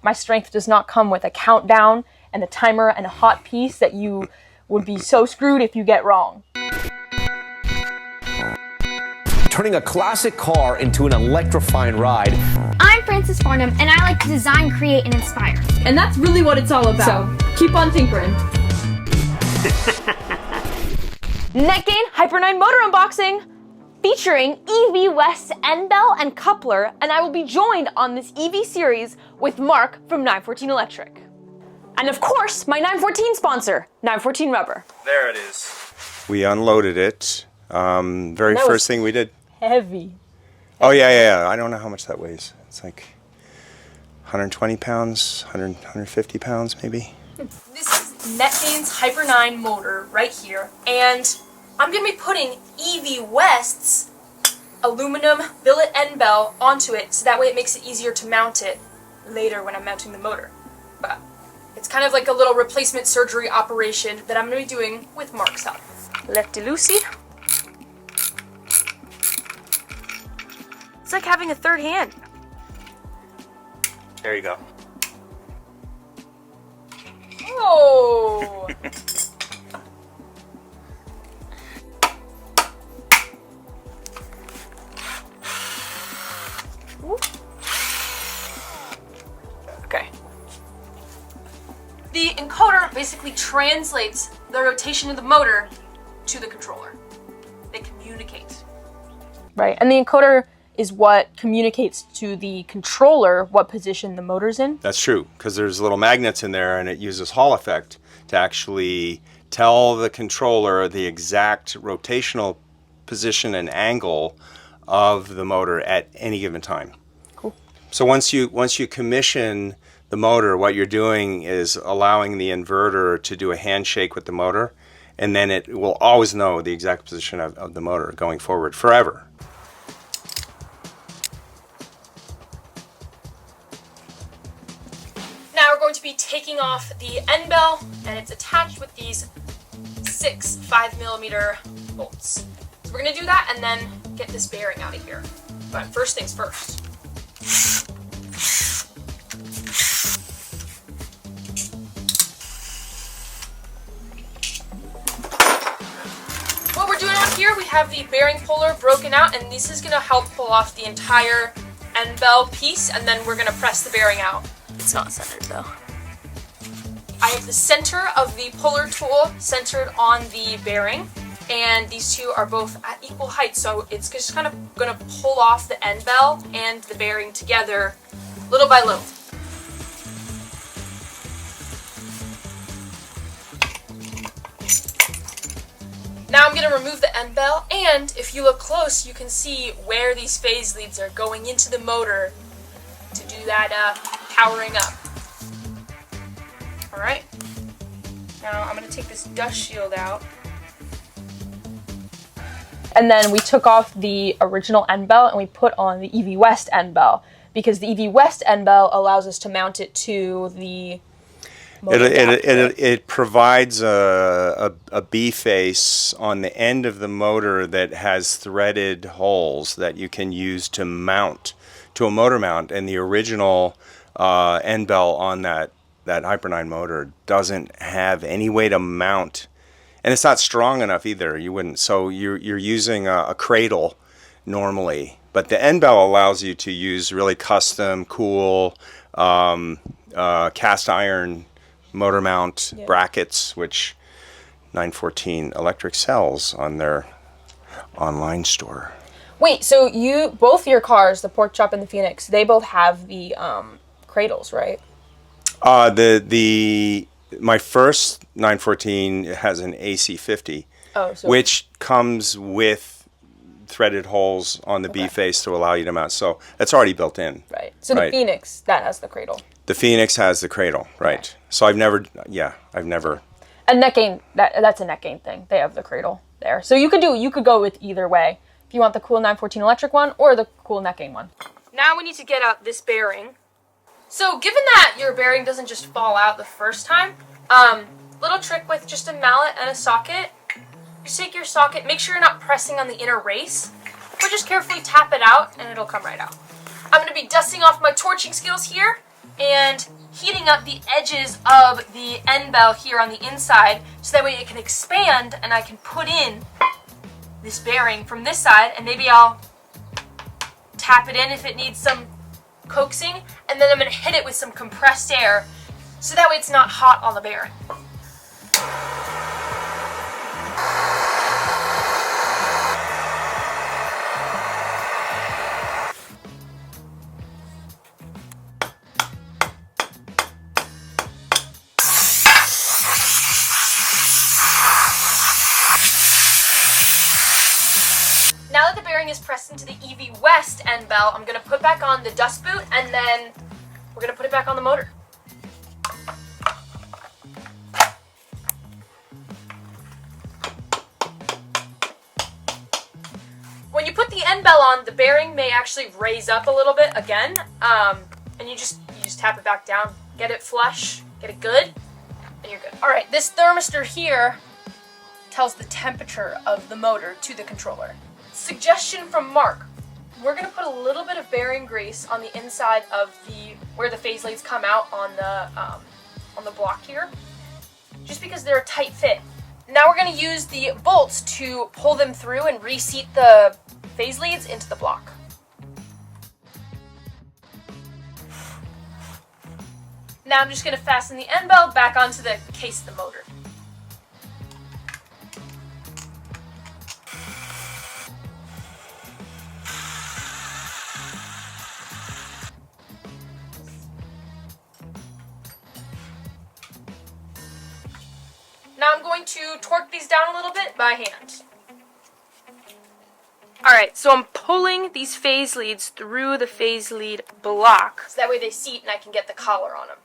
My strength does not come with a countdown and a timer and a hot piece that you would be so screwed if you get wrong. Turning a classic car into an electrifying ride. I'm Frances Farnham, and I like to design, create, and inspire. And that's really what it's all about. So, keep on tinkering. NetGain Hyper 9 motor unboxing featuring EV West Endbell and coupler, and I will be joined on this EV series with Mark from 914 Electric. And of course, my 914 sponsor, 914 Rubber. There it is. We unloaded it. Very first thing we did. Heavy. Oh, yeah. I don't know how much that weighs. It's like 120 pounds, 150 pounds maybe. This is NetGain's Hyper 9 motor right here, and I'm going to be putting EV West's aluminum billet end bell onto it, so that way it makes it easier to mount it later when I'm mounting the motor. But it's kind of like a little replacement surgery operation that I'm going to be doing with Mark's help. Lefty-loosey. It's like having a third hand. There you go. Oh! Okay. The encoder basically translates the rotation of the motor to the controller. They communicate. Right, and the encoder is what communicates to the controller what position the motor's in. That's true, because there's little magnets in there, and it uses Hall effect to actually tell the controller the exact rotational position and angle of the motor at any given time. Cool. So once you commission the motor, what you're doing is allowing the inverter to do a handshake with the motor, and then it will always know the exact position of the motor going forward forever. Now we're going to be taking off the end bell, and it's attached with these 6 5mm bolts. So we're going to do that and then get this bearing out of here. But first things first. What we're doing on here, we have the bearing puller broken out, and this is going to help pull off the entire end bell piece, and then we're going to press the bearing out. It's not centered though. I have the center of the puller tool centered on the bearing, and these two are both at equal height, so it's just kind of going to pull off the end bell and the bearing together little by little. Now I'm going to remove the end bell, and if you look close, you can see where these phase leads are going into the motor to do that powering up. Alright, now I'm going to take this dust shield out. And then we took off the original end bell and we put on the EV West end bell, because the EV West end bell allows us to mount it to the motor. It provides a B face on the end of the motor that has threaded holes that you can use to mount to a motor mount, and the original end bell on that Hyper 9 motor doesn't have any way to mount, and it's not strong enough either. You wouldn't. So you're using a cradle normally, but the end bell allows you to use really custom, cool cast iron motor mount brackets, which 914 Electric sells on their online store. Wait, so both your cars, the Pork Chop and the Phoenix, they both have the cradles, right? My first 914 has an AC50, which comes with threaded holes on the B face to allow you to mount. So that's already built in. Right. So the Phoenix, that has the cradle. The Phoenix has the cradle, right? Okay. So I've never. And NetGain, that's a NetGain thing. They have the cradle there, so you could go with either way. If you want the cool 914 Electric one or the cool NetGain one. Now we need to get out this bearing. So given that your bearing doesn't just fall out the first time, little trick with just a mallet and a socket. Just take your socket, make sure you're not pressing on the inner race, but just carefully tap it out and it'll come right out. I'm going to be dusting off my torching skills here, and heating up the edges of the end bell here on the inside so that way it can expand and I can put in this bearing from this side, and maybe I'll tap it in if it needs some coaxing, and then I'm going to hit it with some compressed air so that way it's not hot on the bearing. Now that the bearing is pressed into the EV West end bell, I'm going to put back on the dust boot, and then we're going to put it back on the motor. When you put the end bell on, the bearing may actually raise up a little bit again, and you just tap it back down, get it flush, get it good, and you're good. All right, this thermistor here tells the temperature of the motor to the controller. Suggestion from Mark: we're going to put a little bit of bearing grease on the inside of where the phase leads come out on the block here, just because they're a tight fit. Now we're going to use the bolts to pull them through and reseat the phase leads into the block. Now I'm just going to fasten the end bell back onto the case of the motor. Now I'm going to torque these down a little bit by hand. Alright, so I'm pulling these phase leads through the phase lead block, so that way they seat and I can get the collar on them.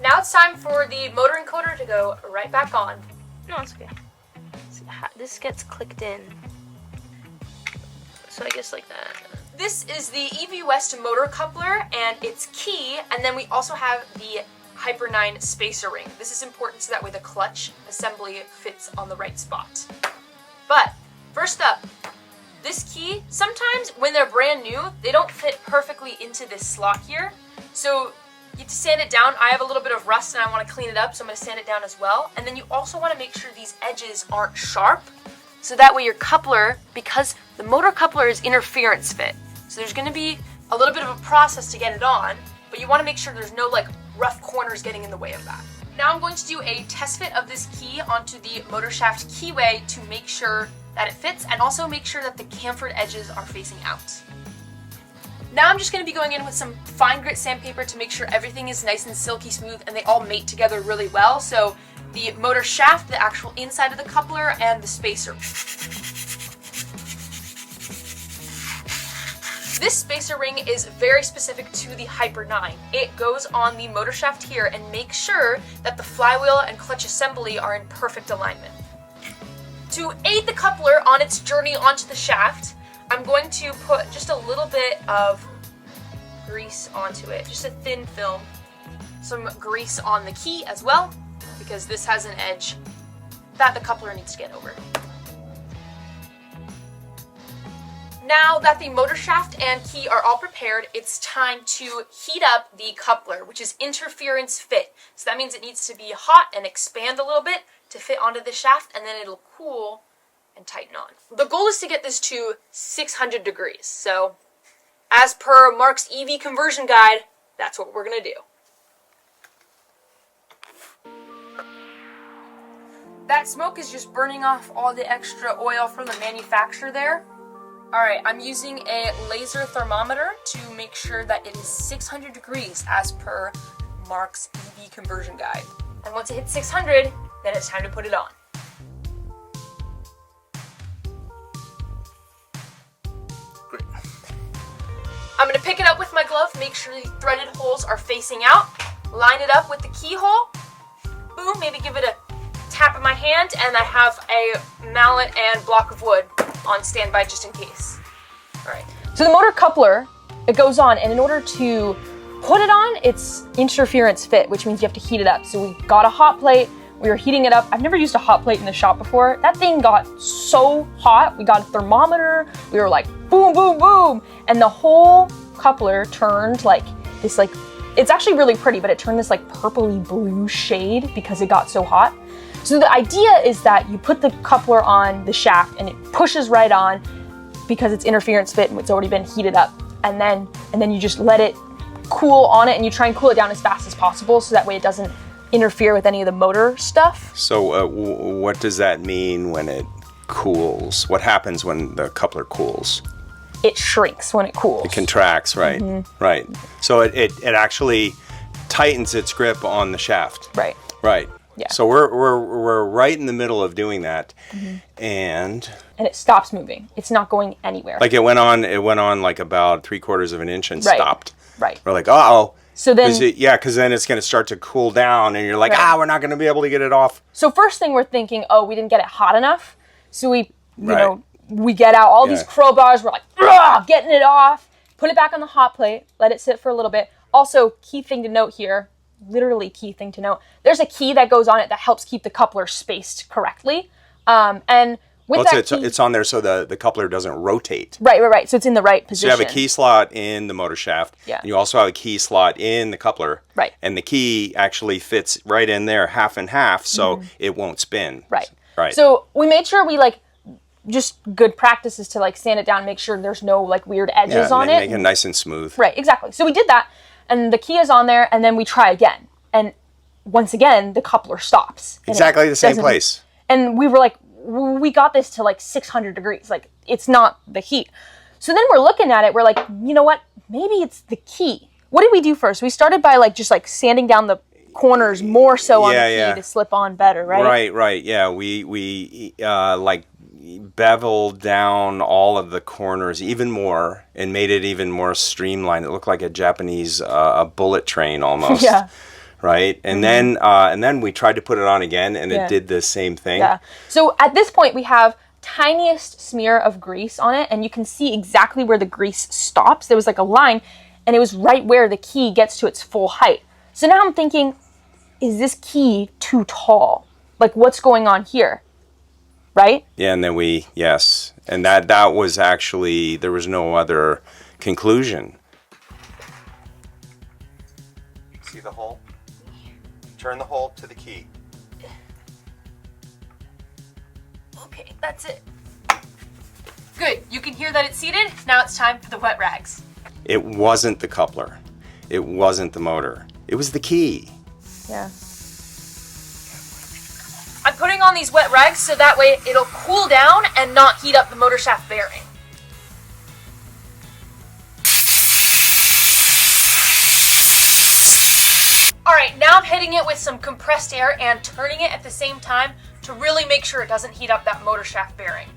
Now it's time for the motor encoder to go right back on. No, it's okay. This gets clicked in. So I guess like that. This is the EV West motor coupler and its key, and then we also have the Hyper 9 spacer ring. This is important so that way the clutch assembly fits on the right spot. But first up, this key, sometimes when they're brand new, they don't fit perfectly into this slot here. So you have to sand it down. I have a little bit of rust and I want to clean it up, so I'm going to sand it down as well. And then you also want to make sure these edges aren't sharp, so that way your coupler, because the motor coupler is interference fit, so there's going to be a little bit of a process to get it on, but you want to make sure there's no like rough corners getting in the way of that. Now I'm going to do a test fit of this key onto the motor shaft keyway to make sure that it fits, and also make sure that the chamfered edges are facing out. Now I'm just going to be going in with some fine grit sandpaper to make sure everything is nice and silky smooth and they all mate together really well. So the motor shaft, the actual inside of the coupler, and the spacer. This spacer ring is very specific to the Hyper 9. It goes on the motor shaft here and makes sure that the flywheel and clutch assembly are in perfect alignment. To aid the coupler on its journey onto the shaft, I'm going to put just a little bit of grease onto it, just a thin film. Some grease on the key as well, because this has an edge that the coupler needs to get over. Now that the motor shaft and key are all prepared, it's time to heat up the coupler, which is interference fit. So that means it needs to be hot and expand a little bit to fit onto the shaft, and then it'll cool and tighten on. The goal is to get this to 600 degrees. So as per Mark's EV conversion guide, that's what we're gonna do. That smoke is just burning off all the extra oil from the manufacturer there. Alright, I'm using a laser thermometer to make sure that it is 600 degrees as per Mark's EV conversion guide. And once it hits 600, then it's time to put it on. Great. I'm going to pick it up with my glove, make sure the threaded holes are facing out, line it up with the keyhole, boom, maybe give it a tap of my hand, and I have a mallet and block of wood on standby just in case. Alright. So the motor coupler, it goes on, and in order to put it on, it's interference fit, which means you have to heat it up. So we got a hot plate, We were heating it up. I've never used a hot plate in the shop before. That thing got so hot. We got a thermometer. We were like, boom, boom, boom. And the whole coupler turned like this, like, it's actually really pretty, but it turned this like purpley blue shade because it got so hot. So the idea is that you put the coupler on the shaft and it pushes right on because it's interference fit and it's already been heated up. And then you just let it cool on it, and you try and cool it down as fast as possible so that way it doesn't interfere with any of the motor stuff. So what does that mean when it cools? What happens when the coupler cools? It shrinks when it cools. It contracts, right? Mm-hmm. Right. So it actually tightens its grip on the shaft. Right. Right. Yeah. So we're right in the middle of doing that, and it stops moving. It's not going anywhere. Like it went on like about 3/4 of an inch and stopped. Right. We're like, uh-oh. So then, because then it's going to start to cool down, and you're like, we're not going to be able to get it off. So first thing we're thinking, we didn't get it hot enough. So we, you know, we get out all these crowbars. We're like, getting it off. Put it back on the hot plate. Let it sit for a little bit. Also, key thing to note here. Literally key thing to note. There's a key that goes on it that helps keep the coupler spaced correctly. And with that key, it's on there so the coupler doesn't rotate. Right. So it's in the right position. So you have a key slot in the motor shaft. Yeah. And you also have a key slot in the coupler. Right. And the key actually fits right in there, half and half, so it won't spin. Right. Right. So we made sure we just good practices to sand it down, make sure there's no weird edges on it. Make it nice and smooth. Right, exactly. So we did that, and the key is on there, and then we try again. And once again, the coupler stops. Exactly the same place. And we were like, we got this to 600 degrees. It's not the heat. So then we're looking at it, we're like, you know what? Maybe it's the key. What did we do first? We started by just sanding down the corners more so on the key to slip on better, right? Right. Yeah, we beveled down all of the corners even more and made it even more streamlined. It looked like a Japanese bullet train almost. Yeah. Right? And then we tried to put it on again, and it did the same thing. Yeah. So at this point we have tiniest smear of grease on it, and you can see exactly where the grease stops. There was a line, and it was right where the key gets to its full height. So now I'm thinking, is this key too tall? What's going on here? Right? Yeah, and then and that was actually, there was no other conclusion. See the hole? Turn the hole to the key. Okay, that's it. Good, you can hear that it's seated. Now it's time for the wet rags. It wasn't the coupler. It wasn't the motor. It was the key. Yeah. I'm putting on these wet rags so that way it'll cool down and not heat up the motor shaft bearing. Alright, now I'm hitting it with some compressed air and turning it at the same time to really make sure it doesn't heat up that motor shaft bearing.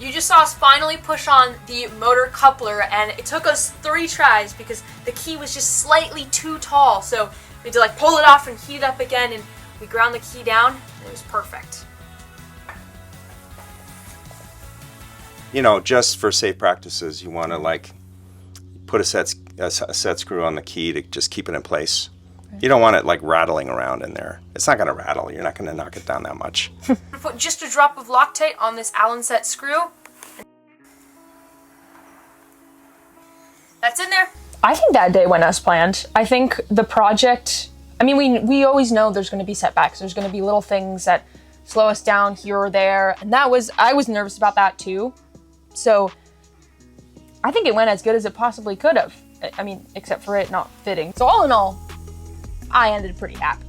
You just saw us finally push on the motor coupler, and it took us 3 tries because the key was just slightly too tall. So we had to pull it off and heat it up again, and we ground the key down, and it was perfect. Just for safe practices, you want to put a set screw on the key to just keep it in place. You don't want it rattling around in there. It's not going to rattle. You're not going to knock it down that much. Put just a drop of Loctite on this Allen set screw. That's in there. I think that day went as planned. I think the project, we always know there's going to be setbacks. There's going to be little things that slow us down here or there. And I was nervous about that too. So I think it went as good as it possibly could have. Except for it not fitting. So all in all, I ended pretty happy.